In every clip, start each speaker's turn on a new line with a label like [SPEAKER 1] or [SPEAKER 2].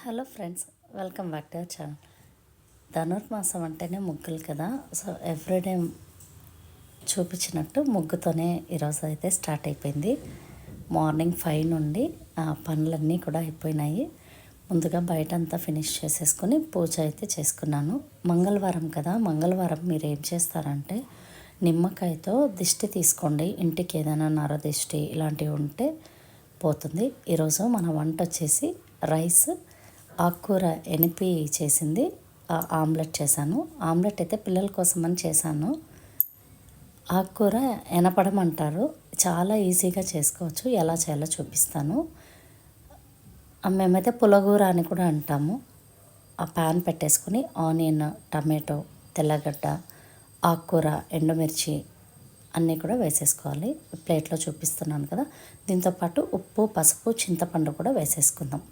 [SPEAKER 1] Hello friends, welcome back to our channel. ధనుర్మాసం అంటేనే ముగ్గులు కదా. సో ఎవ్రీడే చూపించినట్టు ముగ్గుతోనే ఈరోజు అయితే స్టార్ట్ అయిపోయింది. మార్నింగ్ 5 నుండి పనులన్నీ కూడా అయిపోయినాయి. ముందుగా బయట అంతా ఫినిష్ చేసేసుకొని పూజ అయితే చేసుకున్నాను. మంగళవారం కదా, మంగళవారం మీరు ఏం చేస్తారంటే నిమ్మకాయతో దిష్టి తీసుకోండి. ఇంటికి ఏదైనా నరదిష్టి ఇలాంటివి ఉంటే పోతుంది. ఈరోజు మన వంట వచ్చేసి రైస్, ఆకుకూర ఎనిపి చేసింది, ఆమ్లెట్ చేశాను. ఆమ్లెట్ అయితే పిల్లల కోసమని చేశాను. ఆకుకూర ఎనపడం అంటారు, చాలా ఈజీగా చేసుకోవచ్చు. ఎలా చేయాలో చూపిస్తాను. మేమైతే పులగూర అని కూడా అంటాము. ఆ ప్యాన్ పెట్టేసుకొని ఆనియన్, టమాటో, తెల్లగడ్డ, ఆకుకూర, ఎండుమిర్చి అన్నీ కూడా వేసేసుకోవాలి. ప్లేట్లో చూపిస్తున్నాను కదా. దీంతోపాటు ఉప్పు, పసుపు, చింతపండు కూడా వేసేసుకుందాం.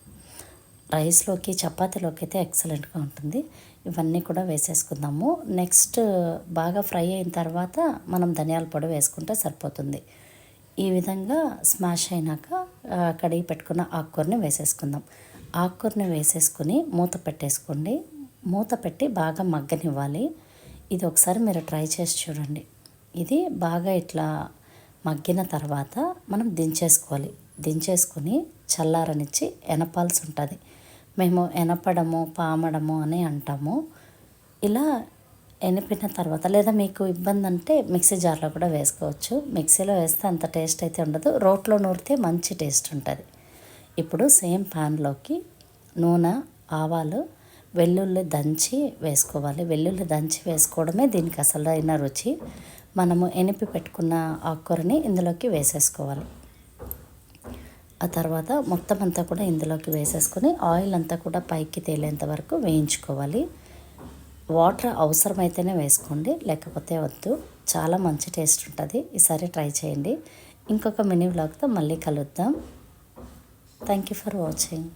[SPEAKER 1] రైస్లోకి, చపాతీలోకి అయితే ఎక్సలెంట్గా ఉంటుంది. ఇవన్నీ కూడా వేసేసుకుందాము. నెక్స్ట్ బాగా ఫ్రై అయిన తర్వాత మనం ధనియాల పొడి వేసుకుంటే సరిపోతుంది. ఈ విధంగా స్మాష్ అయినాక కడిగి పెట్టుకున్న ఆకుకూరని వేసేసుకుందాం. ఆకుకూరని వేసేసుకొని మూత పెట్టేసుకోండి. మూత పెట్టి బాగా మగ్గనివ్వాలి. ఇది ఒకసారి మీరు ట్రై చేసి చూడండి. ఇది బాగా ఇట్లా మగ్గిన తర్వాత మనం దించేసుకోవాలి. దించేసుకొని చల్లారనిచ్చి ఎనపాల్సి ఉంటుంది. మేము ఎనపడము, పామడము అని అంటాము. ఇలా ఎనిపిన తర్వాత, లేదా మీకు ఇబ్బంది అంటే మిక్సీ జార్లో కూడా వేసుకోవచ్చు. మిక్సీలో వేస్తే అంత టేస్ట్ అయితే ఉండదు, రోట్లో నూరితే మంచి టేస్ట్ ఉంటుంది. ఇప్పుడు సేమ్ ప్యాన్లోకి నూనె, ఆవాలు, వెల్లుల్లి దంచి వేసుకోవాలి. వెల్లుల్లి దంచి వేసుకోవడమే దీనికి అసలైన రుచి. మనము ఎనిపి పెట్టుకున్న ఆకుకూరని ఇందులోకి వేసేసుకోవాలి. ఆ తర్వాత మొత్తం అంతా కూడా ఇందులోకి వేసేసుకొని ఆయిల్ అంతా కూడా పైకి తేలేంత వరకు వేయించుకోవాలి. వాటర్ అవసరమైతేనే వేసుకోండి, లేకపోతే వద్దు. చాలా మంచి టేస్ట్ ఉంటుంది. ఈసారి ట్రై చేయండి. ఇంకొక మినీ వ్లాగ్తో మళ్ళీ కలుద్దాం. Thank you for watching.